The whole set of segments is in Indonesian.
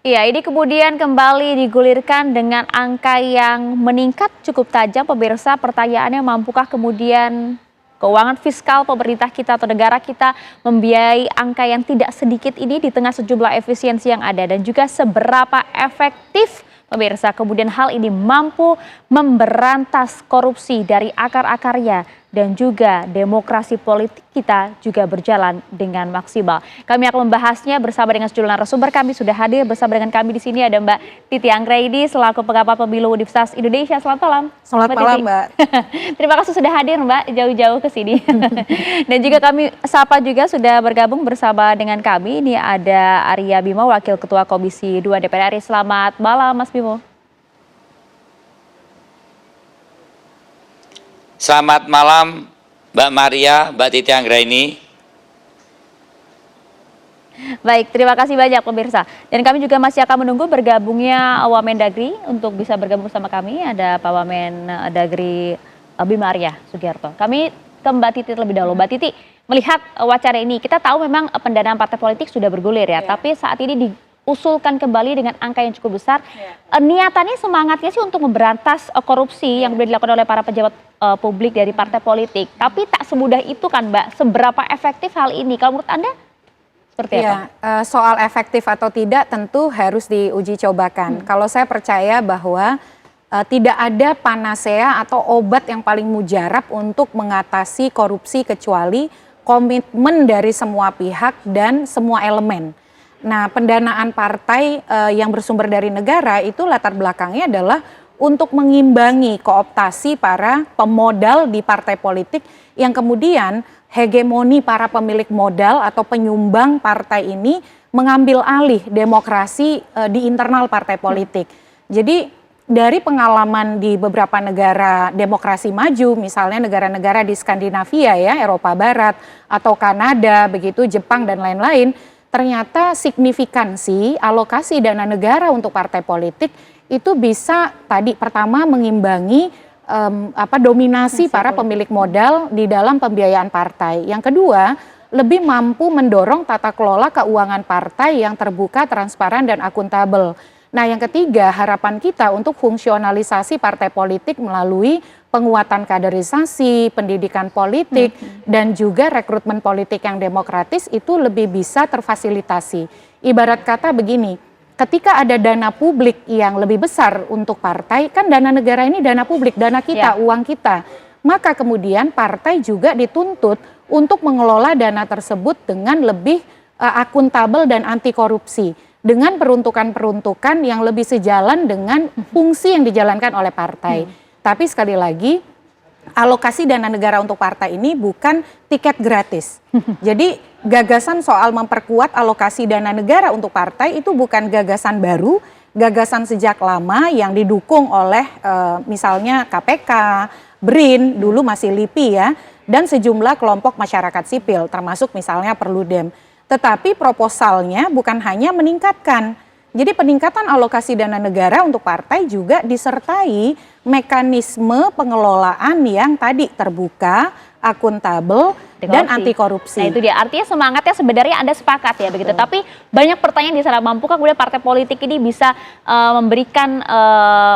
Iya, ini kemudian kembali digulirkan dengan angka yang meningkat cukup tajam, pemirsa. Pertanyaannya, mampukah kemudian keuangan fiskal pemerintah kita atau negara kita membiayai angka yang tidak sedikit ini di tengah sejumlah efisiensi yang ada, dan juga seberapa efektif pemirsa kemudian hal ini mampu memberantas korupsi dari akar-akarnya, dan juga demokrasi politik kita juga berjalan dengan maksimal. Kami akan membahasnya bersama dengan sejumlah narasumber. Kami sudah hadir bersama dengan kami di sini ada Mbak Titi Anggraini selaku pengamat pemilu Universitas Indonesia. Selamat malam. Selamat malam, Mbak. Terima kasih sudah hadir, Mbak, jauh-jauh ke sini. Dan juga kami sapa juga sudah bergabung bersama dengan kami. Ini ada Arya Bima, Wakil Ketua Komisi 2 DPR RI. Selamat malam, Mas Bimo. Selamat malam Mbak Maria, Mbak Titi Anggraini. Baik, terima kasih banyak pemirsa. Dan kami juga masih akan menunggu bergabungnya Wamendagri untuk bisa bergabung sama kami. Ada Pak Wamendagri Bima Arya Sugiarto. Kami ke Mbak Titi terlebih dahulu. Mbak Titi, melihat wacana ini, kita tahu memang pendanaan partai politik sudah bergulir ya. Tapi saat ini diusulkan kembali dengan angka yang cukup besar. Niatannya, semangatnya sih untuk memberantas korupsi yang dilakukan oleh para pejabat publik dari partai politik. Tapi tak semudah itu kan, Mbak. Seberapa efektif hal ini? Kalau menurut Anda seperti apa? Soal efektif atau tidak tentu harus diuji cobakan. Kalau saya percaya bahwa tidak ada panacea atau obat yang paling mujarab untuk mengatasi korupsi kecuali komitmen dari semua pihak dan semua elemen. Nah, pendanaan partai yang bersumber dari negara itu latar belakangnya adalah untuk mengimbangi kooptasi para pemodal di partai politik yang kemudian hegemoni para pemilik modal atau penyumbang partai ini mengambil alih demokrasi di internal partai politik. Jadi dari pengalaman di beberapa negara demokrasi maju, misalnya negara-negara di Skandinavia ya, Eropa Barat atau Kanada, begitu Jepang dan lain-lain, ternyata signifikansi alokasi dana negara untuk partai politik itu bisa tadi pertama mengimbangi dominasi para pemilik modal di dalam pembiayaan partai. Yang kedua, lebih mampu mendorong tata kelola keuangan partai yang terbuka, transparan, dan akuntabel. Nah, yang ketiga, harapan kita untuk fungsionalisasi partai politik melalui penguatan kaderisasi, pendidikan politik, dan juga rekrutmen politik yang demokratis itu lebih bisa terfasilitasi. Ibarat kata begini, ketika ada dana publik yang lebih besar untuk partai, kan dana negara ini dana publik, dana kita, uang kita. Maka kemudian partai juga dituntut untuk mengelola dana tersebut dengan lebih akuntabel dan anti korupsi. Dengan peruntukan-peruntukan yang lebih sejalan dengan fungsi yang dijalankan oleh partai. Tapi sekali lagi, alokasi dana negara untuk partai ini bukan tiket gratis. Jadi gagasan soal memperkuat alokasi dana negara untuk partai itu bukan gagasan baru, gagasan sejak lama yang didukung oleh misalnya KPK, BRIN, dulu masih LIPI ya, dan sejumlah kelompok masyarakat sipil termasuk misalnya Perludem. Tetapi proposalnya bukan hanya meningkatkan. Jadi peningkatan alokasi dana negara untuk partai juga disertai mekanisme pengelolaan yang tadi terbuka, akuntabel, dan anti korupsi. Nah, itu dia, artinya semangatnya sebenarnya Anda sepakat ya begitu. Tapi banyak pertanyaan di sana, mampukah kemudian partai politik ini bisa memberikan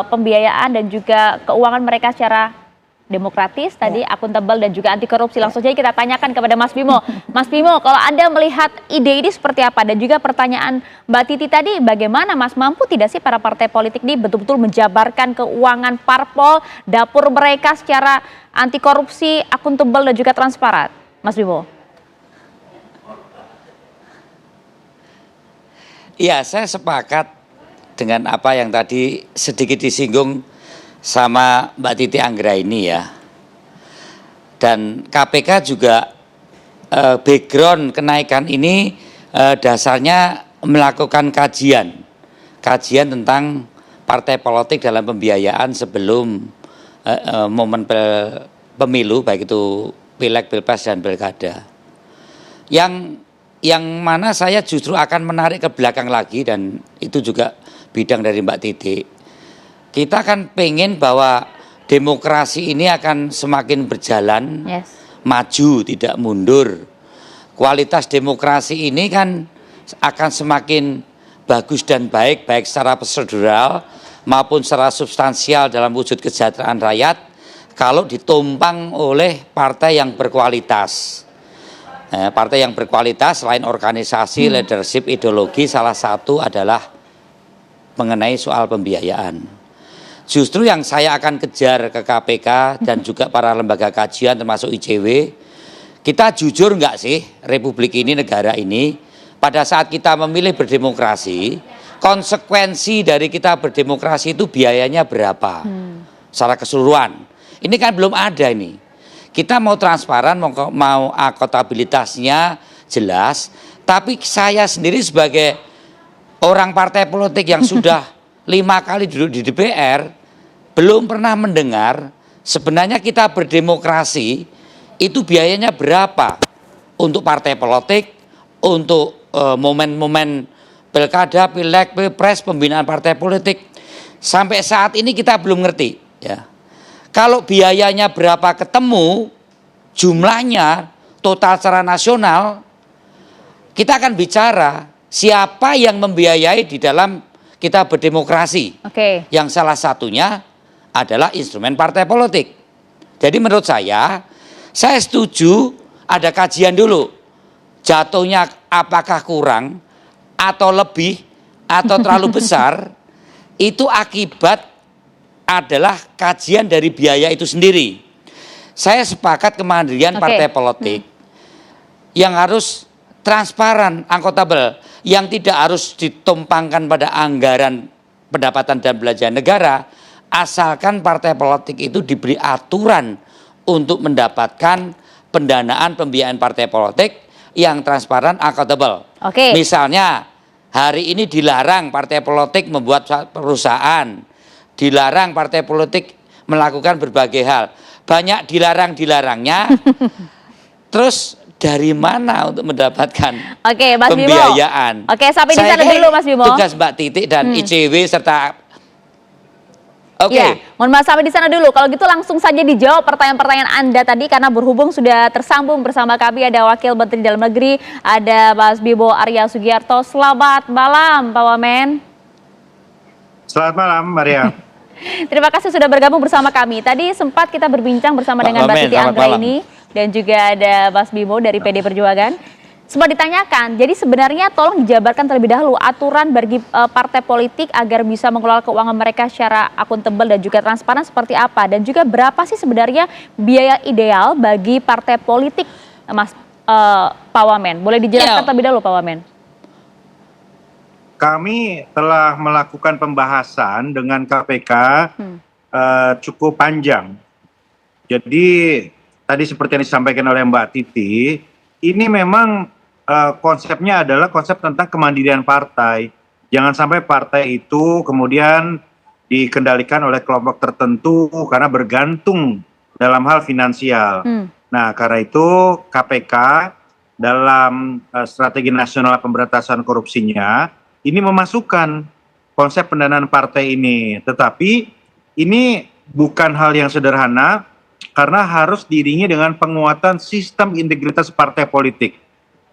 pembiayaan dan juga keuangan mereka secara demokratis, tadi akuntabel dan juga anti korupsi. Langsung saja kita tanyakan kepada Mas Bimo. Mas Bimo, kalau Anda melihat ide ini seperti apa? Dan juga pertanyaan Mbak Titi tadi, bagaimana Mas, mampu tidak sih para partai politik ini betul-betul menjabarkan keuangan parpol, dapur mereka secara anti korupsi, akuntabel dan juga transparan? Mas Bimo. Iya, saya sepakat dengan apa yang tadi sedikit disinggung sama Mbak Titi Anggraini ya. Dan KPK juga background kenaikan ini dasarnya melakukan kajian tentang partai politik dalam pembiayaan sebelum momen pemilu, baik itu pileg, pilpres dan pilkada. Yang mana saya justru akan menarik ke belakang lagi, dan itu juga bidang dari Mbak Titi. Kita kan pengen bahwa demokrasi ini akan semakin berjalan, maju tidak mundur. Kualitas demokrasi ini kan akan semakin bagus dan baik, baik secara prosedural maupun secara substansial dalam wujud kesejahteraan rakyat kalau ditumpang oleh partai yang berkualitas. Partai yang berkualitas selain organisasi, leadership, ideologi, salah satu adalah mengenai soal pembiayaan. Justru yang saya akan kejar ke KPK dan juga para lembaga kajian termasuk ICW, kita jujur nggak sih Republik ini, negara ini, pada saat kita memilih berdemokrasi, konsekuensi dari kita berdemokrasi itu biayanya berapa secara keseluruhan. Ini kan belum ada ini. Kita mau transparan, mau akuntabilitasnya jelas, tapi saya sendiri sebagai orang partai politik yang sudah 5 kali duduk di DPR, belum pernah mendengar sebenarnya kita berdemokrasi itu biayanya berapa untuk partai politik, untuk momen-momen pilkada, pileg, pilpres, pembinaan partai politik. Sampai saat ini kita belum ngerti, ya. Kalau biayanya berapa ketemu, jumlahnya total secara nasional, kita akan bicara siapa yang membiayai di dalam kita berdemokrasi. Yang salah satunya adalah instrumen partai politik. Jadi menurut saya setuju ada kajian dulu. Jatuhnya apakah kurang atau lebih atau terlalu besar, itu akibat adalah kajian dari biaya itu sendiri. Saya sepakat kemandirian partai politik yang harus transparan, akuntabel, yang tidak harus ditumpangkan pada anggaran pendapatan dan belanja negara, asalkan partai politik itu diberi aturan untuk mendapatkan pendanaan pembiayaan partai politik yang transparan, akuntabel. Misalnya hari ini dilarang partai politik membuat perusahaan, dilarang partai politik melakukan berbagai hal. Banyak dilarang-dilarangnya. Terus dari mana untuk mendapatkan Mas pembiayaan? Bimo. Sampai di sana dulu Mas Bimo. Tugas Mbak Titi dan ICW serta mohon maaf sampai di sana dulu. Kalau gitu langsung saja dijawab pertanyaan-pertanyaan Anda tadi, karena berhubung sudah tersambung bersama kami ada Wakil Menteri Dalam Negeri, ada Mas Bimo Arya Sugiarto. Selamat malam Pak Wamen. Selamat malam Maria. Terima kasih sudah bergabung bersama kami. Tadi sempat kita berbincang bersama dengan Mbak Titi Anggraini dan juga ada Mas Bimo dari PD Perjuangan. Sempat ditanyakan, jadi sebenarnya tolong dijabarkan terlebih dahulu aturan bagi partai politik agar bisa mengelola keuangan mereka secara akuntabel dan juga transparan seperti apa, dan juga berapa sih sebenarnya biaya ideal bagi partai politik, Mas Pak Wamen. Boleh dijelaskan terlebih dahulu Pak Wamen? Kami telah melakukan pembahasan dengan KPK cukup panjang. Jadi tadi seperti yang disampaikan oleh Mbak Titi, ini memang konsepnya adalah konsep tentang kemandirian partai. Jangan sampai partai itu kemudian dikendalikan oleh kelompok tertentu karena bergantung dalam hal finansial. Nah, karena itu KPK dalam strategi nasional pemberantasan korupsinya ini memasukkan konsep pendanaan partai ini. Tetapi ini bukan hal yang sederhana karena harus diiringi dengan penguatan sistem integritas partai politik.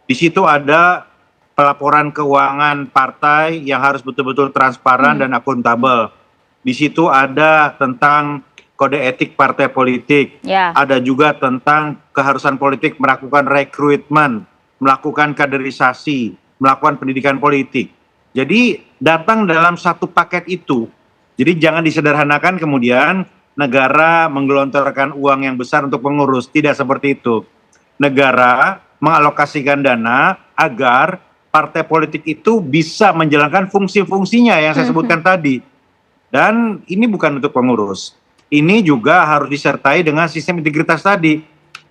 Di situ ada pelaporan keuangan partai yang harus betul-betul transparan dan akuntabel. Di situ ada tentang kode etik partai politik. Ada juga tentang keharusan politik melakukan rekrutmen, melakukan kaderisasi, melakukan pendidikan politik. Jadi datang dalam satu paket itu. Jadi jangan disederhanakan kemudian negara menggelontorkan uang yang besar untuk mengurus. Tidak seperti itu. Negara mengalokasikan dana agar partai politik itu bisa menjalankan fungsi-fungsinya yang saya sebutkan tadi. Dan ini bukan untuk pengurus. Ini juga harus disertai dengan sistem integritas tadi.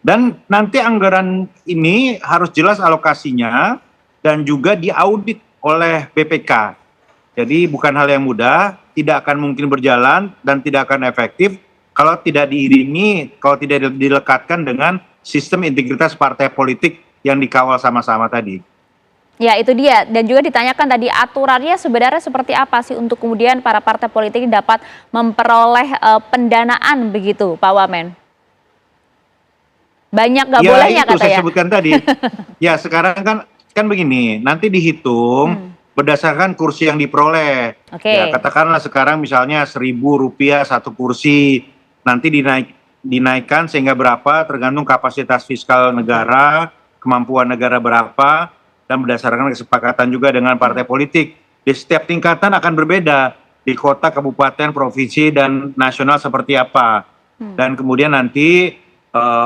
Dan nanti anggaran ini harus jelas alokasinya dan juga diaudit oleh BPK. Jadi bukan hal yang mudah, tidak akan mungkin berjalan dan tidak akan efektif kalau tidak diiringi, kalau tidak dilekatkan dengan sistem integritas partai politik yang dikawal sama-sama tadi. Ya itu dia, dan juga ditanyakan tadi aturannya sebenarnya seperti apa sih untuk kemudian para partai politik dapat memperoleh pendanaan begitu Pak Wamen? Banyak nggak bolehnya itu kata saya ya? sebutkan tadi. Ya sekarang kan begini, nanti dihitung berdasarkan kursi yang diperoleh. Oke. Ya, katakanlah sekarang misalnya Rp1.000 satu kursi, nanti dinaikkan sehingga berapa tergantung kapasitas fiskal negara, kemampuan negara berapa, dan berdasarkan kesepakatan juga dengan partai politik. Di setiap tingkatan akan berbeda, di kota, kabupaten, provinsi, dan nasional seperti apa. Dan kemudian nanti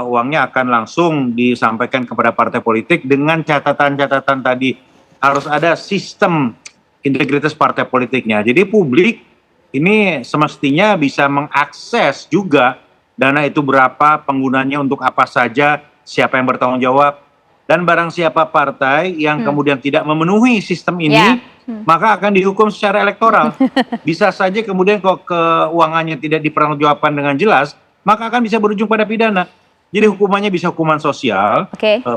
uangnya akan langsung disampaikan kepada partai politik dengan catatan-catatan tadi. Harus ada sistem integritas partai politiknya. Jadi publik ini semestinya bisa mengakses juga dana itu berapa, penggunanya untuk apa saja, siapa yang bertanggung jawab, dan barang siapa partai yang kemudian tidak memenuhi sistem ini, maka akan dihukum secara elektoral. Bisa saja kemudian kalau keuangannya tidak dipertanggungjawabkan dengan jelas, maka akan bisa berujung pada pidana. Jadi hukumannya bisa hukuman sosial,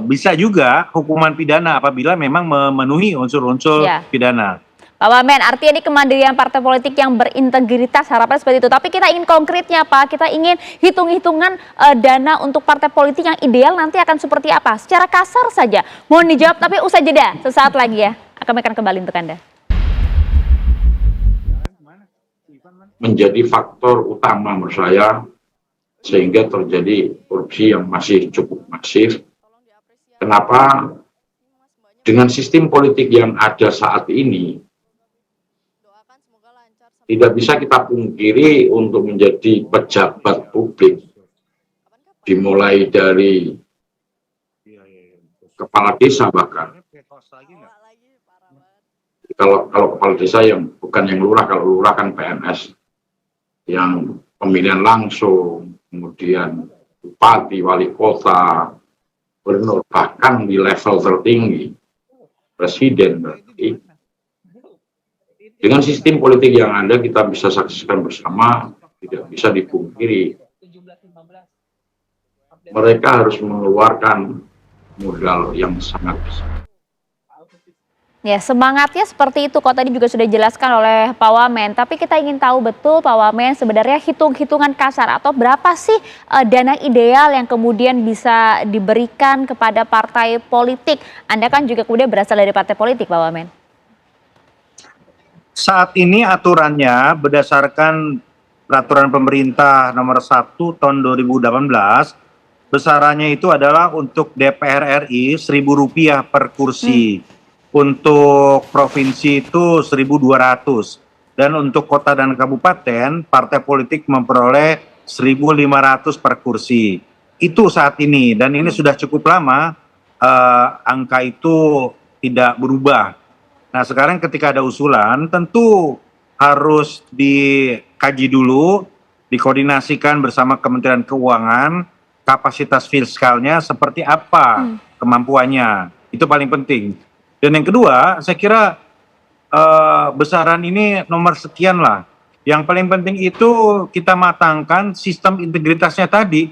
bisa juga hukuman pidana apabila memang memenuhi unsur-unsur pidana. Pak Wamen, artinya ini kemandirian partai politik yang berintegritas, harapan seperti itu. Tapi kita ingin konkretnya, Pak. Kita ingin hitung-hitungan dana untuk partai politik yang ideal nanti akan seperti apa? Secara kasar saja. Mohon dijawab, tapi usai jeda. Sesaat lagi ya. Kami akan kembali untuk Anda. Menjadi faktor utama menurut saya sehingga terjadi korupsi yang masih cukup masif. Kenapa? Dengan sistem politik yang ada saat ini, tidak bisa kita pungkiri untuk menjadi pejabat publik, dimulai dari kepala desa bahkan. Kalau kepala desa yang bukan yang lurah, kalau lurah kan PNS, yang pemilihan langsung, kemudian bupati, wali kota, gubernur, bahkan di level tertinggi, presiden. Berarti dengan sistem politik yang ada kita bisa saksikan bersama, tidak bisa dipungkiri. Mereka harus mengeluarkan modal yang sangat besar. Ya, semangatnya seperti itu kok tadi juga sudah dijelaskan oleh Pak Wamen. Tapi kita ingin tahu betul Pak Wamen sebenarnya hitung-hitungan kasar atau berapa sih dana ideal yang kemudian bisa diberikan kepada partai politik. Anda kan juga kemudian berasal dari partai politik Pak Wamen. Saat ini aturannya berdasarkan peraturan pemerintah nomor 1 tahun 2018, besarannya itu adalah untuk DPR RI Rp1.000 per kursi. Untuk provinsi itu 1.200 dan untuk kota dan kabupaten partai politik memperoleh 1.500 per kursi. Itu saat ini dan ini sudah cukup lama angka itu tidak berubah. Nah sekarang ketika ada usulan tentu harus dikaji dulu, dikoordinasikan bersama Kementerian Keuangan, kapasitas fiskalnya seperti apa kemampuannya, itu paling penting. Dan yang kedua, saya kira besaran ini nomor sekian lah. Yang paling penting itu kita matangkan sistem integritasnya tadi.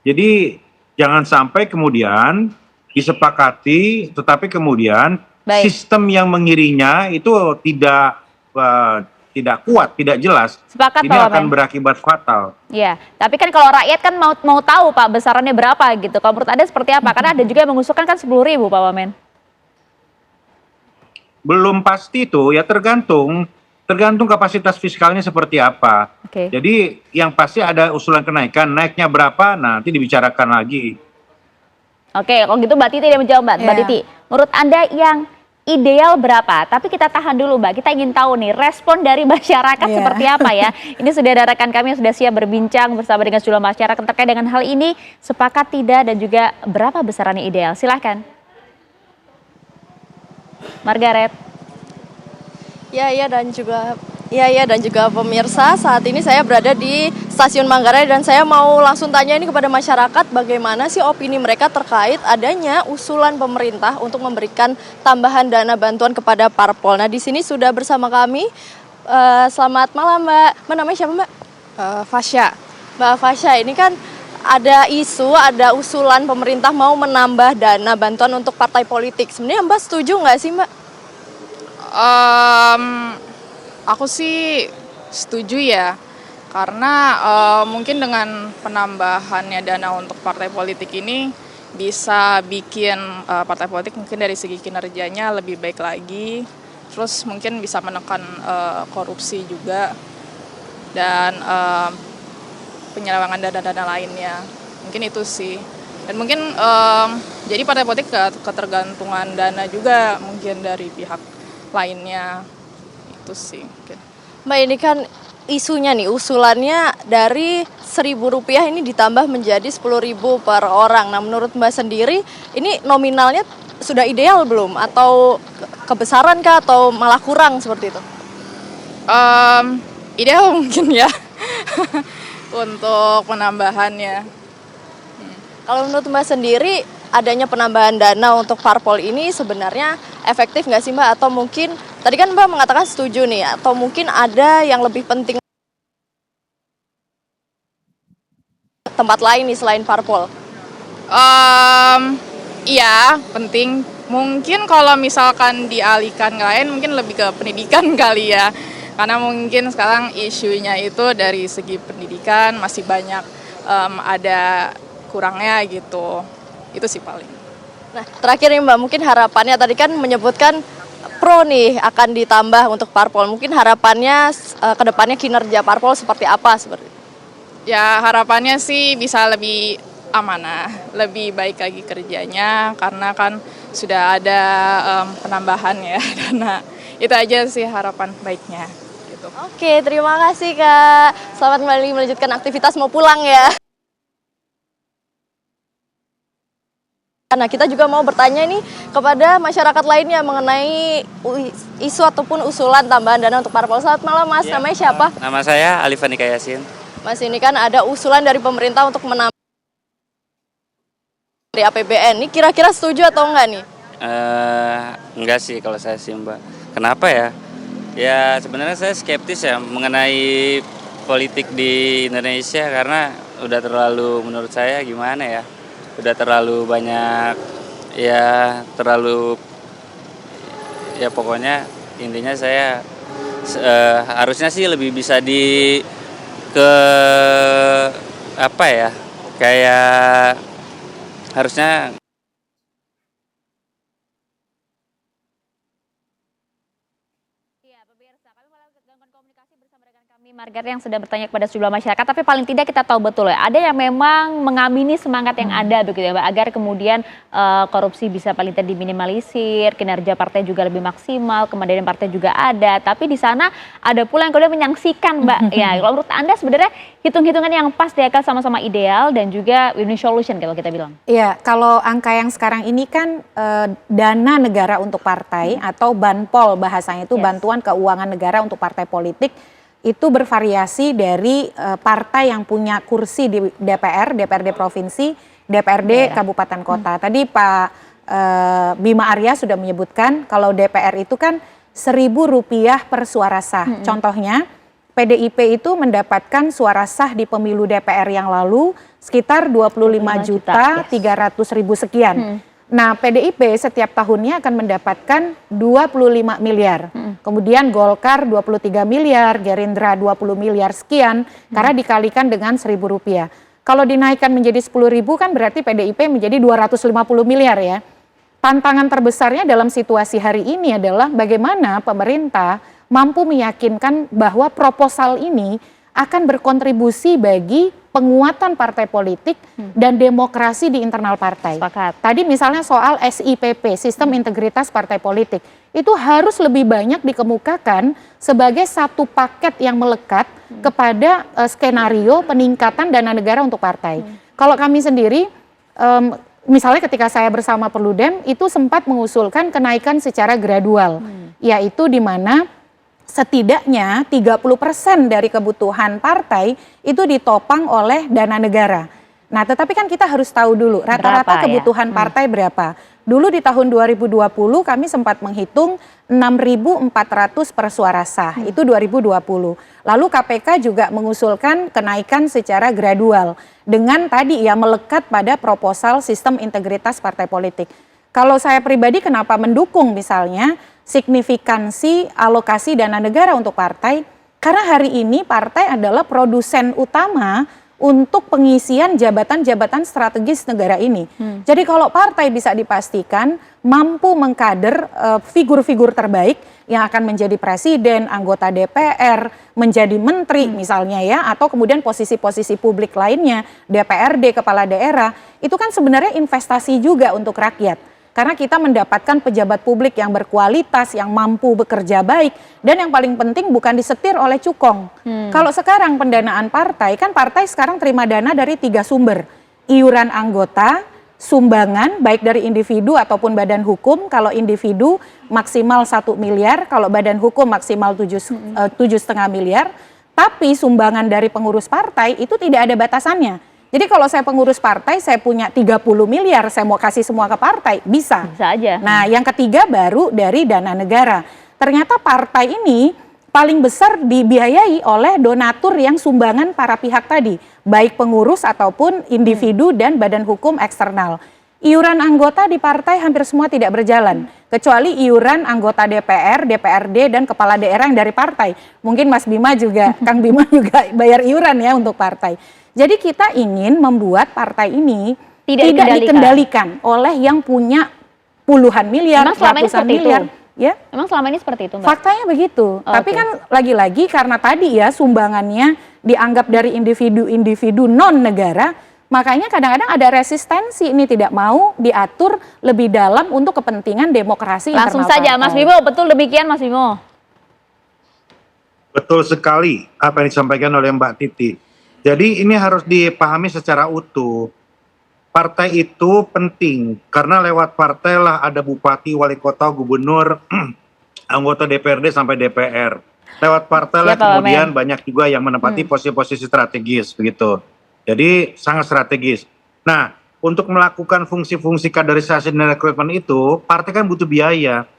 Jadi jangan sampai kemudian disepakati, tetapi kemudian sistem yang mengiringnya itu tidak kuat, tidak jelas. Sepakat, ini akan berakibat fatal. Ya, tapi kan kalau rakyat kan mau tahu Pak besarannya berapa gitu. Kalau menurut Anda seperti apa? Karena ada juga yang mengusulkan kan 10.000 Pak Wamen. Belum pasti itu, ya tergantung kapasitas fiskalnya seperti apa. Jadi yang pasti ada usulan kenaikan, naiknya berapa nanti dibicarakan lagi. Oke, kalau gitu Mbak Titi yang menjawab Mbak Titi. Menurut Anda yang ideal berapa? Tapi kita tahan dulu Mbak, kita ingin tahu nih respon dari masyarakat seperti apa ya. Ini sudah ada rekan kami yang sudah siap berbincang bersama dengan sejumlah masyarakat terkait dengan hal ini, sepakat tidak dan juga berapa besarannya ideal. Silahkan. Margaret. Ya dan juga pemirsa, saat ini saya berada di Stasiun Manggarai dan saya mau langsung tanya ini kepada masyarakat bagaimana sih opini mereka terkait adanya usulan pemerintah untuk memberikan tambahan dana bantuan kepada parpol. Nah, di sini sudah bersama kami. Selamat malam Mbak. Namanya siapa Mbak? Fasya. Mbak Fasya, ini kan ada isu, ada usulan pemerintah mau menambah dana bantuan untuk partai politik. Sebenarnya Mbak setuju nggak sih Mbak? Aku sih setuju ya, karena mungkin dengan penambahannya dana untuk partai politik ini bisa bikin partai politik mungkin dari segi kinerjanya lebih baik lagi. terus mungkin bisa menekan korupsi juga dan penyelewengan dana-dana lainnya. Mungkin itu sih. Dan mungkin jadi partai politik ketergantungan dana juga mungkin dari pihak lainnya. Itu sih mungkin. Mbak, ini kan isunya nih, usulannya dari Rp1.000 ini ditambah menjadi Rp10.000 per orang. Nah, menurut Mbak sendiri, ini nominalnya sudah ideal belum? Atau kebesaran kah? Atau malah kurang seperti itu? Ideal mungkin ya untuk penambahannya. Kalau menurut Mbak sendiri, adanya penambahan dana untuk parpol ini sebenarnya efektif nggak sih Mbak? Atau mungkin, tadi kan Mbak mengatakan setuju nih, atau mungkin ada yang lebih penting tempat lain nih selain parpol? Iya, penting. Mungkin kalau misalkan dialihkan ke lain, mungkin lebih ke pendidikan kali ya. Karena mungkin sekarang isunya itu dari segi pendidikan masih banyak ada kurangnya gitu. Itu sih paling. Nah, terakhir nih Mbak, mungkin harapannya tadi kan menyebutkan pro nih akan ditambah untuk parpol. Mungkin harapannya ke depannya kinerja parpol seperti apa seperti itu? Ya, harapannya sih bisa lebih amanah, lebih baik lagi kerjanya karena kan sudah ada penambahan ya dana. Itu aja sih harapan baiknya gitu. Oke, terima kasih Kak. Selamat kembali melanjutkan aktivitas, mau pulang ya. Nah, kita juga mau bertanya nih kepada masyarakat lainnya mengenai isu ataupun usulan tambahan dana untuk parpol. Selamat malam Mas, Ya, namanya siapa? Nama saya Alifan Nika Yasin. Mas, ini kan ada usulan dari pemerintah untuk menambah dari APBN. Ini kira-kira setuju atau enggak nih? Enggak sih kalau saya sih Mbak. Kenapa ya? Ya sebenarnya saya skeptis ya mengenai politik di Indonesia karena udah terlalu, menurut saya gimana ya, udah terlalu banyak ya, pokoknya intinya saya harusnya sih lebih bisa apa ya, kayak harusnya Margaret yang sudah bertanya kepada sejumlah masyarakat, tapi paling tidak kita tahu betul ya, ada yang memang mengamini semangat yang ada begitu ya Mbak, agar kemudian korupsi bisa paling tidak diminimalisir, kinerja partai juga lebih maksimal, kemandirian partai juga ada, tapi di sana ada pula yang kemudian menyaksikan Mbak. Ya, kalau menurut Anda sebenarnya hitung-hitungan yang pas ya kan, sama-sama ideal dan juga win-win solution kalau kita bilang. Iya, kalau angka yang sekarang ini kan dana negara untuk partai atau banpol bahasanya itu, bantuan keuangan negara untuk partai politik, itu bervariasi dari partai yang punya kursi di DPR, DPRD provinsi, DPRD kabupaten kota. Tadi Pak Bima Arya sudah menyebutkan kalau DPR itu kan Rp1.000 per suara sah. Contohnya PDIP itu mendapatkan suara sah di pemilu DPR yang lalu sekitar 25.300.000 sekian. Nah, PDIP setiap tahunnya akan mendapatkan 25 miliar. Kemudian Golkar 23 miliar, Gerindra 20 miliar sekian, karena dikalikan dengan Rp1.000. Kalau dinaikkan menjadi 10.000 kan berarti PDIP menjadi 250 miliar ya. Tantangan terbesarnya dalam situasi hari ini adalah bagaimana pemerintah mampu meyakinkan bahwa proposal ini akan berkontribusi bagi penguatan partai politik dan demokrasi di internal partai. Sepakat. Tadi misalnya soal SIPP, Sistem Integritas Partai Politik, itu harus lebih banyak dikemukakan sebagai satu paket yang melekat kepada skenario peningkatan dana negara untuk partai. Kalau kami sendiri, misalnya ketika saya bersama Perludem, itu sempat mengusulkan kenaikan secara gradual, yaitu di mana setidaknya 30% dari kebutuhan partai itu ditopang oleh dana negara. Nah, tetapi kan kita harus tahu dulu rata-rata kebutuhan partai berapa. Dulu di tahun 2020 kami sempat menghitung 6.400 per suara sah, itu 2020. Lalu KPK juga mengusulkan kenaikan secara gradual dengan tadi ya melekat pada proposal sistem integritas partai politik. Kalau saya pribadi kenapa mendukung misalnya signifikansi alokasi dana negara untuk partai, karena hari ini partai adalah produsen utama untuk pengisian jabatan-jabatan strategis negara ini. Jadi kalau partai bisa dipastikan mampu mengkader figur-figur terbaik yang akan menjadi presiden, anggota DPR, menjadi menteri misalnya ya, atau kemudian posisi-posisi publik lainnya, DPRD, kepala daerah, itu kan sebenarnya investasi juga untuk rakyat. Karena kita mendapatkan pejabat publik yang berkualitas, yang mampu bekerja baik, dan yang paling penting bukan disetir oleh cukong. Kalau sekarang pendanaan partai, kan partai sekarang terima dana dari 3 sumber. Iuran anggota, sumbangan, baik dari individu ataupun badan hukum. Kalau individu maksimal 1 miliar, kalau badan hukum maksimal 7,5 miliar. Tapi sumbangan dari pengurus partai itu tidak ada batasannya. Jadi kalau saya pengurus partai, saya punya 30 miliar, saya mau kasih semua ke partai, bisa. Bisa aja. Nah, yang ketiga baru dari dana negara. Ternyata partai ini paling besar dibiayai oleh donatur yang sumbangan para pihak tadi, baik pengurus ataupun individu dan badan hukum eksternal. Iuran anggota di partai hampir semua tidak berjalan, kecuali iuran anggota DPR, DPRD, dan kepala daerah yang dari partai. Mungkin Mas Bima juga, Kang Bima juga bayar iuran ya untuk partai. Jadi kita ingin membuat partai ini tidak dikendalikan oleh yang punya puluhan miliar, ratusan miliar. Ya? Memang selama ini seperti itu, Mbak? Faktanya begitu. Tapi kan lagi-lagi karena tadi ya sumbangannya dianggap dari individu-individu non-negara, makanya kadang-kadang ada resistensi, ini tidak mau diatur lebih dalam untuk kepentingan demokrasi internal. Langsung saja, Mas Bimo, betul demikian Mas Bimo? Betul sekali apa yang disampaikan oleh Mbak Titi. Jadi ini harus dipahami secara utuh. Partai itu penting karena lewat partai lah ada bupati, wali kota, gubernur, anggota DPRD sampai DPR. Lewat partai lah kemudian banyak juga yang menempati posisi-posisi strategis begitu. Jadi sangat strategis. Nah, untuk melakukan fungsi-fungsi kaderisasi dan rekrutmen itu, partai kan butuh biaya.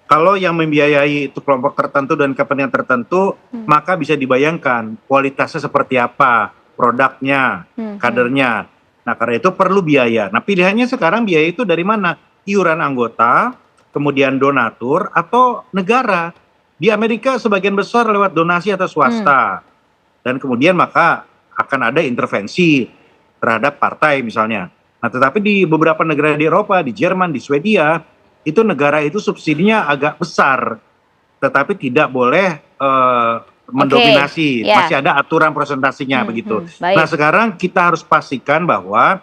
Kalau yang membiayai itu kelompok tertentu dan kepentingan tertentu, maka bisa dibayangkan kualitasnya seperti apa, produknya, kadernya. Nah, karena itu perlu biaya. Nah, pilihannya sekarang biaya itu dari mana? Iuran anggota, kemudian donatur, atau negara. Di Amerika sebagian besar lewat donasi atau swasta. Dan kemudian maka akan ada intervensi terhadap partai misalnya. Nah, tetapi di beberapa negara di Eropa, di Jerman, di Swedia, itu negara itu subsidinya agak besar, tetapi tidak boleh mendominasi, masih ada aturan presentasinya begitu. Nah, sekarang kita harus pastikan bahwa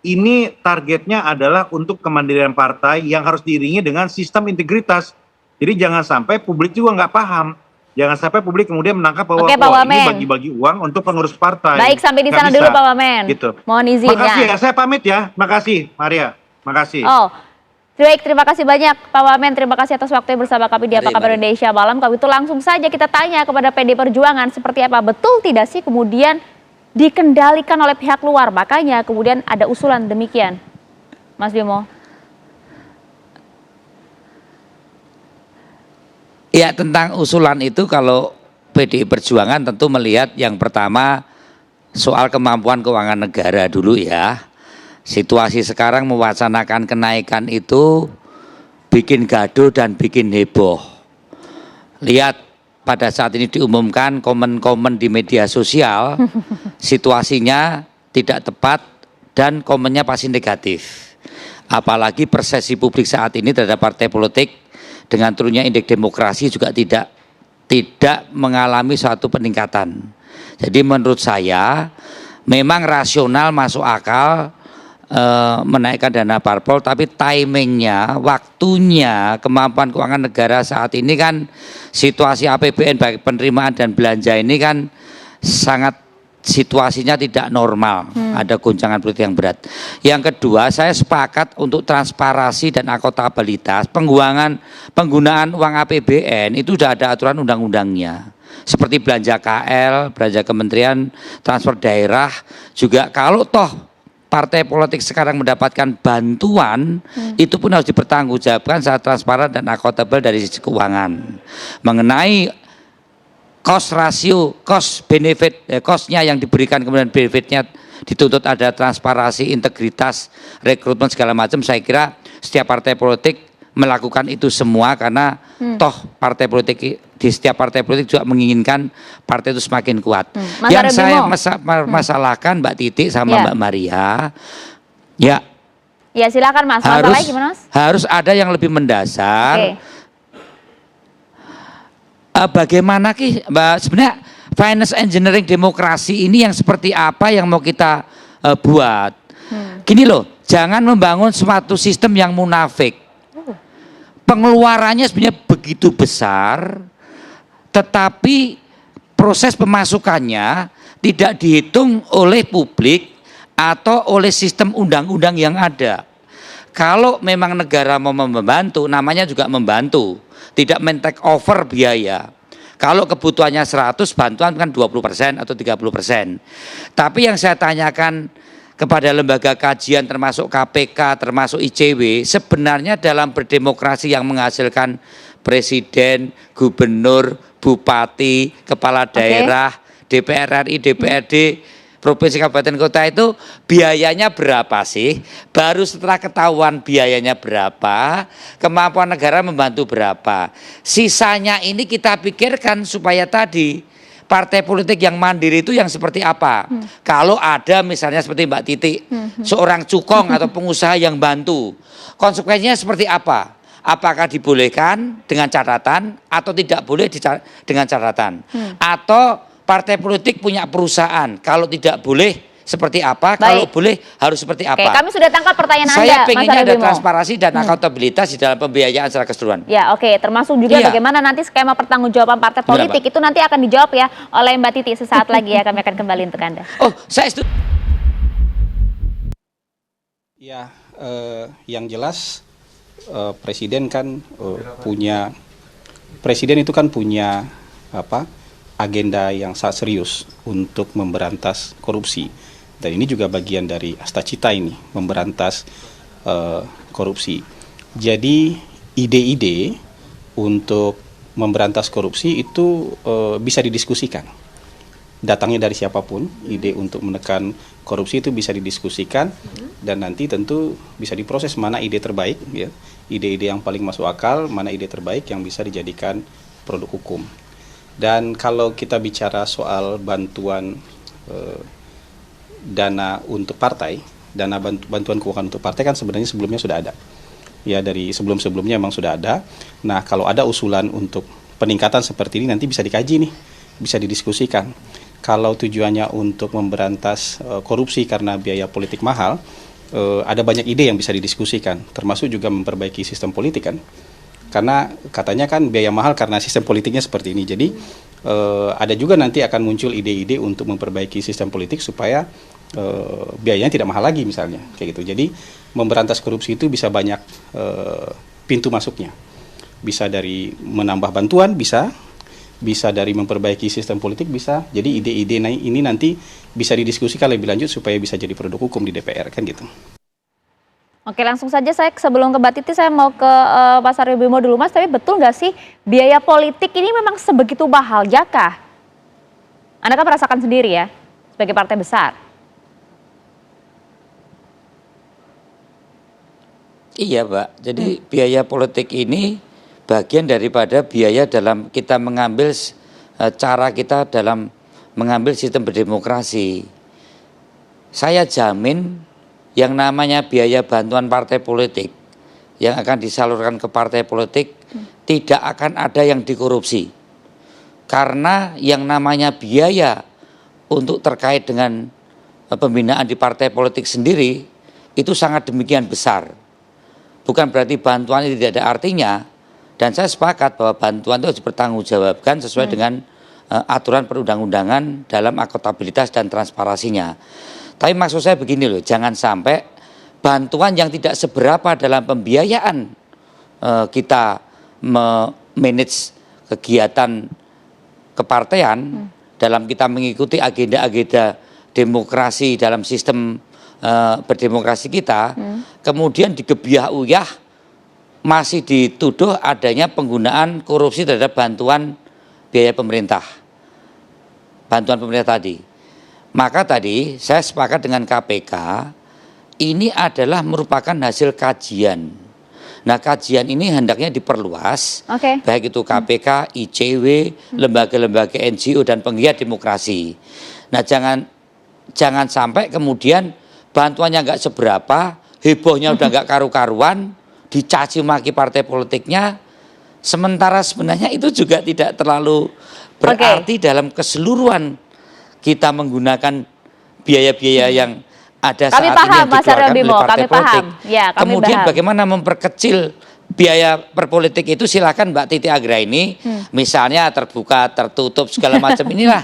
ini targetnya adalah untuk kemandirian partai yang harus diiringi dengan sistem integritas. Jadi jangan sampai publik juga nggak paham. Jangan sampai publik kemudian menangkap bahwa ini bagi-bagi uang untuk pengurus partai. Baik, sampai di sana dulu Pak Wamen. Gitu. Mohon izin Makasih ya, saya pamit ya. Makasih Maria, makasih. Oh, baik, terima kasih banyak Pak Wamen. Terima kasih atas waktunya bersama kami di Apa Kabar Indonesia Malam. Kalau itu langsung saja kita tanya kepada PD Perjuangan seperti apa, betul tidak sih kemudian dikendalikan oleh pihak luar, makanya kemudian ada usulan demikian, Mas Bimo. Ya, tentang usulan itu kalau PDI Perjuangan tentu melihat yang pertama soal kemampuan keuangan negara dulu ya. Situasi sekarang mewacanakan kenaikan itu bikin gaduh dan bikin heboh. Lihat pada saat ini diumumkan komen-komen di media sosial, situasinya tidak tepat dan komennya pasti negatif. Apalagi persepsi publik saat ini terhadap partai politik dengan turunnya indeks demokrasi juga tidak mengalami suatu peningkatan. Jadi menurut saya memang rasional masuk akal menaikkan dana parpol, tapi timingnya, waktunya, kemampuan keuangan negara saat ini kan situasi APBN baik penerimaan dan belanja ini kan sangat situasinya tidak normal, ada goncangan politik yang berat. Yang kedua, saya sepakat untuk transparansi dan akuntabilitas penggunaan uang APBN itu sudah ada aturan undang-undangnya. Seperti belanja KL, belanja kementerian, transfer daerah, juga kalau toh partai politik sekarang mendapatkan bantuan, itu pun harus dipertanggungjawabkan secara transparan dan akuntabel dari sisi keuangan. Mengenai cost ratio, cost benefit, costnya yang diberikan kemudian benefitnya dituntut ada transparansi, integritas, rekrutmen segala macam. Saya kira setiap partai politik melakukan itu semua karena toh partai politik di setiap partai politik juga menginginkan partai itu semakin kuat. Mas Yang saya Aryo masalahkan Mbak Titi sama Ya. Mbak Maria, ya Ya silakan Mas, masalahnya gimana Mas? harus ada yang lebih mendasar. Oke. Bagaimana Mbak sebenarnya finance engineering demokrasi ini yang seperti apa yang mau kita buat? Gini loh, jangan membangun suatu sistem yang munafik. Pengeluarannya sebenarnya begitu besar, tetapi proses pemasukannya tidak dihitung oleh publik atau oleh sistem undang-undang yang ada. Kalau memang negara mau membantu, namanya juga membantu, tidak men-take over biaya. Kalau kebutuhannya 100, bantuan kan 20% atau 30%. Tapi yang saya tanyakan kepada lembaga kajian termasuk KPK, termasuk ICW, sebenarnya dalam berdemokrasi yang menghasilkan presiden, gubernur, bupati, kepala daerah, DPR RI, DPRD, provinsi, kabupaten, kota itu biayanya berapa sih? Baru setelah ketahuan biayanya berapa, kemampuan negara membantu berapa. Sisanya ini kita pikirkan supaya tadi partai politik yang mandiri itu yang seperti apa. Kalau ada misalnya seperti Mbak Titi, seorang cukong atau pengusaha yang bantu, konsekuensinya seperti apa? Apakah dibolehkan dengan catatan atau tidak boleh dengan catatan? Atau partai politik punya perusahaan, kalau tidak boleh seperti apa, kalau boleh harus seperti apa. Oke, kami sudah tangkap pertanyaan Saya Anda, pengennya Mas ada Aryo transparansi dan akuntabilitas di dalam pembiayaan secara keseluruhan. Ya oke, termasuk juga Iya. bagaimana nanti skema pertanggungjawaban partai politik itu nanti akan dijawab ya oleh Mbak Titi sesaat lagi ya, kami akan kembali untuk Anda. Oh, saya setuju. Ya, yang jelas presiden kan presiden itu kan punya agenda yang sangat serius untuk memberantas korupsi. Dan ini juga bagian dari Astacita ini, memberantas korupsi. Jadi ide-ide untuk memberantas korupsi itu bisa didiskusikan. Datangnya dari siapapun, ide untuk menekan korupsi itu bisa didiskusikan dan nanti tentu bisa diproses mana ide terbaik, ya, ide-ide yang paling masuk akal, mana ide terbaik yang bisa dijadikan produk hukum. Dan kalau kita bicara soal bantuan dana untuk partai, dana bantuan keuangan untuk partai kan sebenarnya sebelumnya sudah ada. Ya, dari sebelum-sebelumnya memang sudah ada. Nah, kalau ada usulan untuk peningkatan seperti ini nanti bisa dikaji nih, bisa didiskusikan. Kalau tujuannya untuk memberantas korupsi karena biaya politik mahal, ada banyak ide yang bisa didiskusikan, termasuk juga memperbaiki sistem politik kan. Karena katanya kan biaya mahal karena sistem politiknya seperti ini. Jadi ada juga nanti akan muncul ide-ide untuk memperbaiki sistem politik supaya biayanya tidak mahal lagi misalnya, kayak gitu. Jadi memberantas korupsi itu bisa banyak pintu masuknya. Bisa dari menambah bantuan, bisa dari memperbaiki sistem politik, bisa. Jadi ide-ide ini nanti bisa didiskusikan lebih lanjut supaya bisa jadi produk hukum di DPR kan gitu. Oke, langsung saja saya sebelum ke Mbak Titi saya mau ke Mas Aryo Bimo dulu Mas, tapi betul nggak sih biaya politik ini memang sebegitu mahal jakah? Anda kan merasakan sendiri ya sebagai partai besar. Iya, Mbak. Jadi biaya politik ini bagian daripada biaya dalam kita mengambil cara kita dalam mengambil sistem berdemokrasi. Saya jamin yang namanya biaya bantuan partai politik yang akan disalurkan ke partai politik tidak akan ada yang dikorupsi. Karena yang namanya biaya untuk terkait dengan pembinaan di partai politik sendiri itu sangat demikian besar. Bukan berarti bantuannya tidak ada artinya, dan saya sepakat bahwa bantuan itu harus dipertanggungjawabkan sesuai dengan aturan perundang-undangan dalam akuntabilitas dan transparansinya. Tapi maksud saya begini loh, jangan sampai bantuan yang tidak seberapa dalam pembiayaan kita manage kegiatan kepartean dalam kita mengikuti agenda-agenda demokrasi dalam sistem berdemokrasi kita, kemudian digebiah-uyah masih dituduh adanya penggunaan korupsi terhadap bantuan biaya pemerintah, bantuan pemerintah tadi. Maka tadi saya sepakat dengan KPK, ini adalah merupakan hasil kajian Nah, kajian ini hendaknya diperluas, Oke. baik itu KPK, ICW, lembaga-lembaga NGO dan penggiat demokrasi. Nah, jangan sampai kemudian bantuannya nggak seberapa, hebohnya udah nggak karu-karuan, dicaci maki partai politiknya, sementara sebenarnya itu juga tidak terlalu berarti dalam keseluruhan kita menggunakan biaya-biaya yang ada Kami saat paham, ini yang Mas dikeluarkan Aryo Bimo, oleh partai kami politik. paham. Ya, kami Kemudian paham. bagaimana memperkecil biaya perpolitik itu, silakan Mbak Titi Anggraini, misalnya terbuka, tertutup segala macam inilah.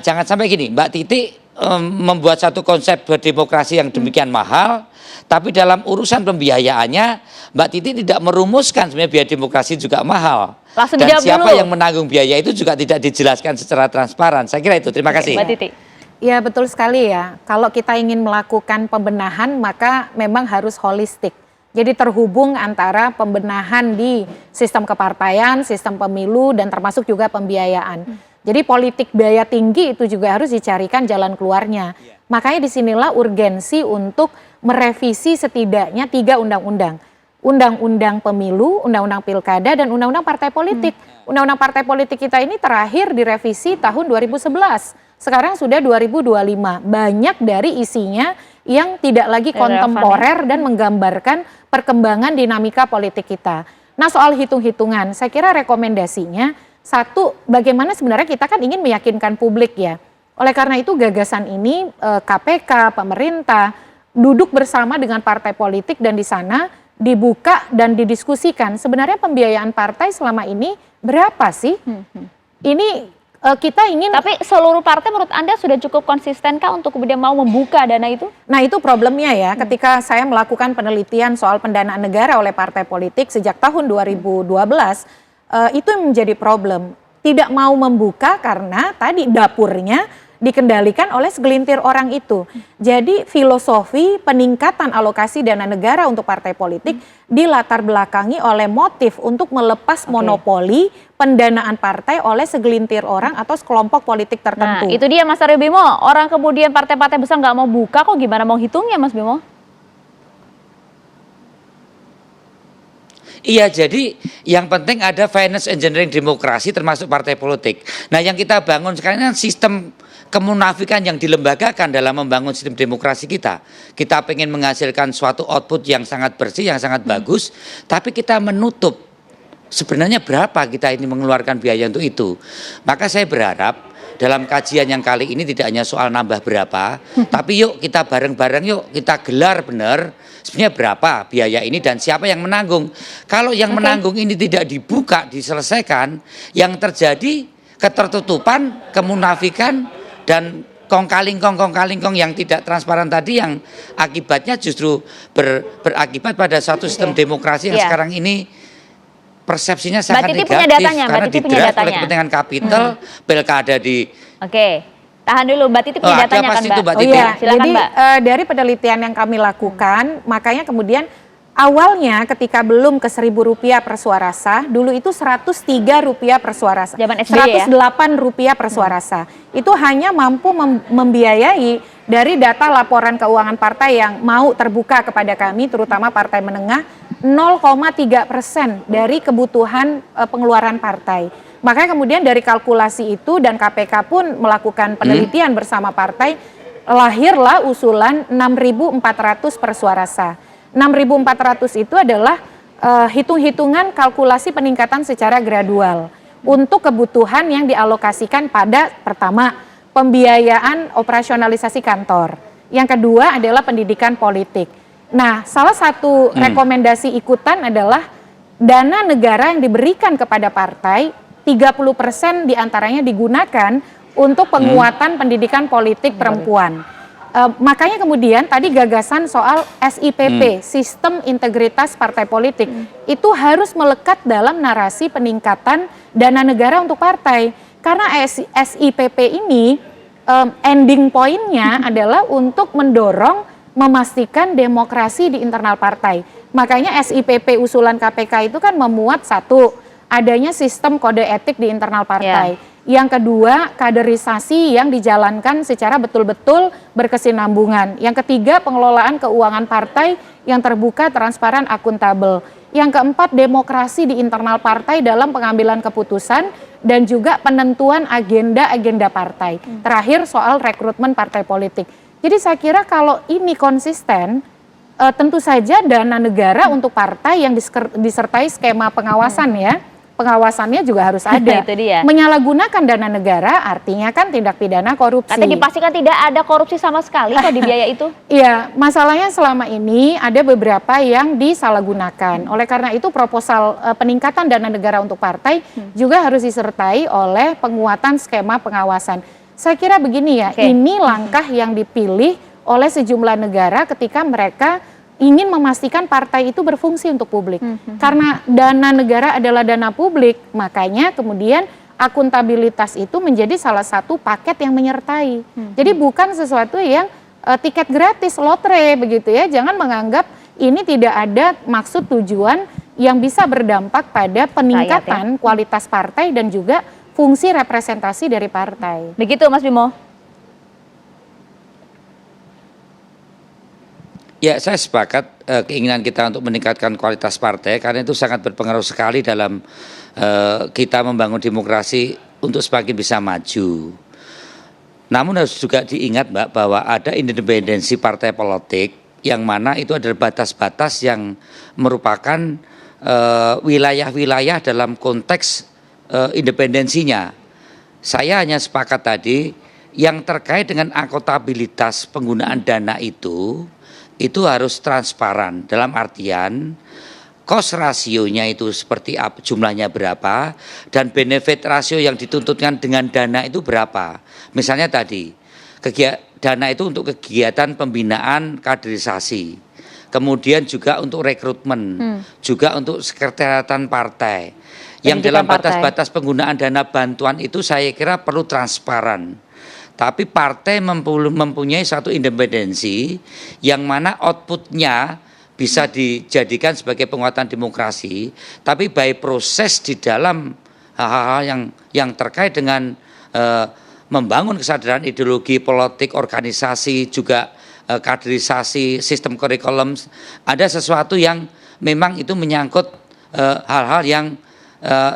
Jangan sampai gini, Mbak Titi membuat satu konsep berdemokrasi yang demikian mahal, tapi dalam urusan pembiayaannya Mbak Titi tidak merumuskan sebenarnya biaya demokrasi juga mahal. Langsung Dan dijawab siapa dulu. yang menanggung biaya itu juga tidak dijelaskan secara transparan. Saya kira itu. Terima kasih. Mbak Titi. Ya betul sekali ya, kalau kita ingin melakukan pembenahan maka memang harus holistik. Jadi terhubung antara pembenahan di sistem kepartaian, sistem pemilu, dan termasuk juga pembiayaan. Jadi politik biaya tinggi itu juga harus dicarikan jalan keluarnya. Makanya disinilah urgensi untuk merevisi setidaknya 3 undang-undang. Undang-undang pemilu, undang-undang pilkada, dan undang-undang partai politik. Undang-undang partai politik kita ini terakhir direvisi tahun 2011. Sekarang sudah 2025, banyak dari isinya yang tidak lagi kontemporer dan menggambarkan perkembangan dinamika politik kita. Nah, soal hitung-hitungan, saya kira rekomendasinya, satu, bagaimana sebenarnya kita kan ingin meyakinkan publik ya. Oleh karena itu gagasan ini KPK, pemerintah, duduk bersama dengan partai politik dan di sana dibuka dan didiskusikan. Sebenarnya pembiayaan partai selama ini berapa sih? Ini kita ingin. Tapi seluruh partai menurut Anda sudah cukup konsistenkah untuk kemudian mau membuka dana itu? Nah itu problemnya ya, ketika saya melakukan penelitian soal pendanaan negara oleh partai politik sejak tahun 2012, itu yang menjadi problem. Tidak mau membuka karena tadi dapurnya dikendalikan oleh segelintir orang itu. Jadi filosofi peningkatan alokasi dana negara untuk partai politik dilatar belakangi oleh motif untuk melepas monopoli pendanaan partai oleh segelintir orang atau sekelompok politik tertentu. Nah, itu dia Mas Aryo Bimo. Orang kemudian partai-partai besar nggak mau buka, kok gimana mau hitungnya Mas Bimo? Iya, jadi yang penting ada finance engineering demokrasi termasuk partai politik. Nah, yang kita bangun sekarang kan sistem kemunafikan yang dilembagakan dalam membangun sistem demokrasi kita. Kita pengen menghasilkan suatu output yang sangat bersih, yang sangat bagus, tapi kita menutup sebenarnya berapa kita ini mengeluarkan biaya untuk itu. Maka saya berharap dalam kajian yang kali ini tidak hanya soal nambah berapa, tapi yuk kita bareng-bareng, yuk kita gelar benar sebenarnya berapa biaya ini dan siapa yang menanggung. Kalau yang menanggung ini tidak dibuka, diselesaikan, yang terjadi ketertutupan, kemunafikan, dan kong-kalingkong yang tidak transparan tadi yang akibatnya justru berakibat pada suatu sistem demokrasi yang sekarang ini persepsinya sangat negatif karena didraf oleh kepentingan kapital, pilkada di. Oke, tahan dulu Mbak Titi punya datanya kan Mbak? Mbak Titi. Iya, Silakan, jadi Mbak. Dari penelitian yang kami lakukan, makanya kemudian awalnya ketika belum ke Rp1.000 per suara sah, dulu itu Rp103 per suara sah. Zaman SBY ya? Rp108 per suara sah. Itu hanya mampu membiayai dari data laporan keuangan partai yang mau terbuka kepada kami, terutama partai menengah, 0,3% dari kebutuhan pengeluaran partai. Makanya kemudian dari kalkulasi itu dan KPK pun melakukan penelitian bersama partai, lahirlah usulan 6.400 per suara sah. 6.400 itu adalah hitung-hitungan kalkulasi peningkatan secara gradual untuk kebutuhan yang dialokasikan pada pertama pembiayaan operasionalisasi kantor, yang kedua adalah pendidikan politik. Nah, salah satu rekomendasi ikutan adalah dana negara yang diberikan kepada partai 30% diantaranya digunakan untuk penguatan pendidikan politik perempuan. Makanya kemudian tadi gagasan soal SIPP, Sistem Integritas Partai Politik, itu harus melekat dalam narasi peningkatan dana negara untuk partai. Karena SIPP ini ending pointnya adalah untuk mendorong memastikan demokrasi di internal partai. Makanya SIPP usulan KPK itu kan memuat satu, adanya sistem kode etik di internal partai. Yang kedua, kaderisasi yang dijalankan secara betul-betul berkesinambungan. Yang ketiga, pengelolaan keuangan partai yang terbuka, transparan, akuntabel. Yang keempat, demokrasi di internal partai dalam pengambilan keputusan dan juga penentuan agenda-agenda partai. Terakhir, soal rekrutmen partai politik. Jadi saya kira kalau ini konsisten, tentu saja dana negara untuk partai yang disertai skema pengawasan ya. Pengawasannya juga harus ada. Itu dia. Menyalahgunakan dana negara artinya kan tindak pidana korupsi. Katanya dipastikan tidak ada korupsi sama sekali kok di biaya itu. Iya, masalahnya selama ini ada beberapa yang disalahgunakan. Oleh karena itu proposal peningkatan dana negara untuk partai juga harus disertai oleh penguatan skema pengawasan. Saya kira begini ya, ini langkah yang dipilih oleh sejumlah negara ketika mereka ingin memastikan partai itu berfungsi untuk publik. Karena dana negara adalah dana publik, makanya kemudian akuntabilitas itu menjadi salah satu paket yang menyertai. Jadi bukan sesuatu yang tiket gratis, lotre begitu ya. Jangan menganggap ini tidak ada maksud tujuan yang bisa berdampak pada peningkatan kualitas partai dan juga fungsi representasi dari partai. Begitu Mas Bimo? Ya, saya sepakat keinginan kita untuk meningkatkan kualitas partai karena itu sangat berpengaruh sekali dalam kita membangun demokrasi untuk semakin bisa maju. Namun harus juga diingat Mbak bahwa ada independensi partai politik yang mana itu adalah batas-batas yang merupakan wilayah-wilayah dalam konteks independensinya. Saya hanya sepakat tadi yang terkait dengan akuntabilitas penggunaan dana itu harus transparan dalam artian cost rasionya itu seperti apa, jumlahnya berapa, dan benefit rasio yang dituntutkan dengan dana itu berapa. Misalnya tadi, dana itu untuk kegiatan pembinaan kaderisasi, kemudian juga untuk rekrutmen, juga untuk sekretariatan partai. Yang dalam batas-batas penggunaan dana bantuan itu saya kira perlu transparan. Tapi partai mempunyai satu independensi yang mana outputnya bisa dijadikan sebagai penguatan demokrasi, tapi by proses di dalam hal-hal yang terkait dengan membangun kesadaran ideologi, politik, organisasi, juga kaderisasi, sistem kurikulum, ada sesuatu yang memang itu menyangkut hal-hal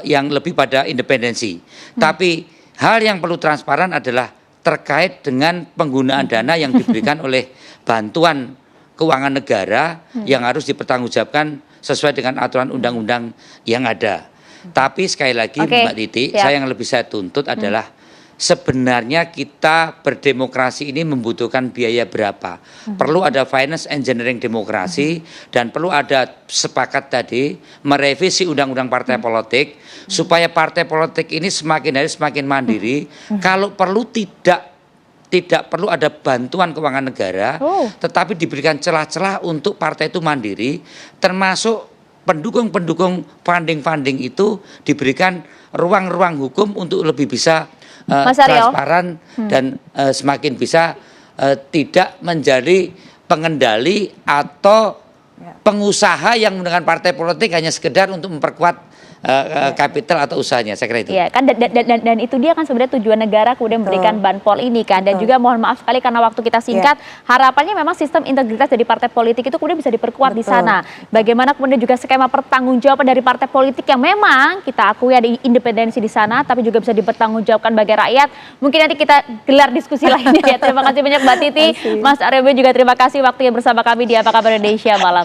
yang lebih pada independensi. Tapi hal yang perlu transparan adalah terkait dengan penggunaan dana yang diberikan oleh bantuan keuangan negara yang harus dipertanggungjawabkan sesuai dengan aturan undang-undang yang ada. Tapi sekali lagi Mbak Titi, saya yang lebih saya tuntut adalah sebenarnya kita berdemokrasi ini membutuhkan biaya berapa. Perlu ada finance engineering demokrasi dan perlu ada sepakat tadi merevisi undang-undang partai politik supaya partai politik ini semakin hari semakin mandiri. Kalau perlu tidak perlu ada bantuan keuangan negara, tetapi diberikan celah-celah untuk partai itu mandiri, termasuk pendukung-pendukung funding itu diberikan ruang-ruang hukum untuk lebih bisa transparan dan semakin bisa tidak menjadi pengendali atau pengusaha yang menggunakan partai politik hanya sekedar untuk memperkuat kapital atau usahanya, saya kira itu. Iya kan, dan itu dia kan sebenarnya tujuan negara kemudian memberikan banpol ini kan, dan juga mohon maaf sekali karena waktu kita singkat, harapannya memang sistem integritas dari partai politik itu kemudian bisa diperkuat di sana. Bagaimana kemudian juga skema pertanggungjawaban dari partai politik yang memang kita akui ada independensi di sana, tapi juga bisa dipertanggungjawabkan bagi rakyat. Mungkin nanti kita gelar diskusi lainnya ya. Terima kasih banyak Mbak Titi, Mas Aryo juga terima kasih waktunya bersama kami di Apa Kabar Indonesia Malam.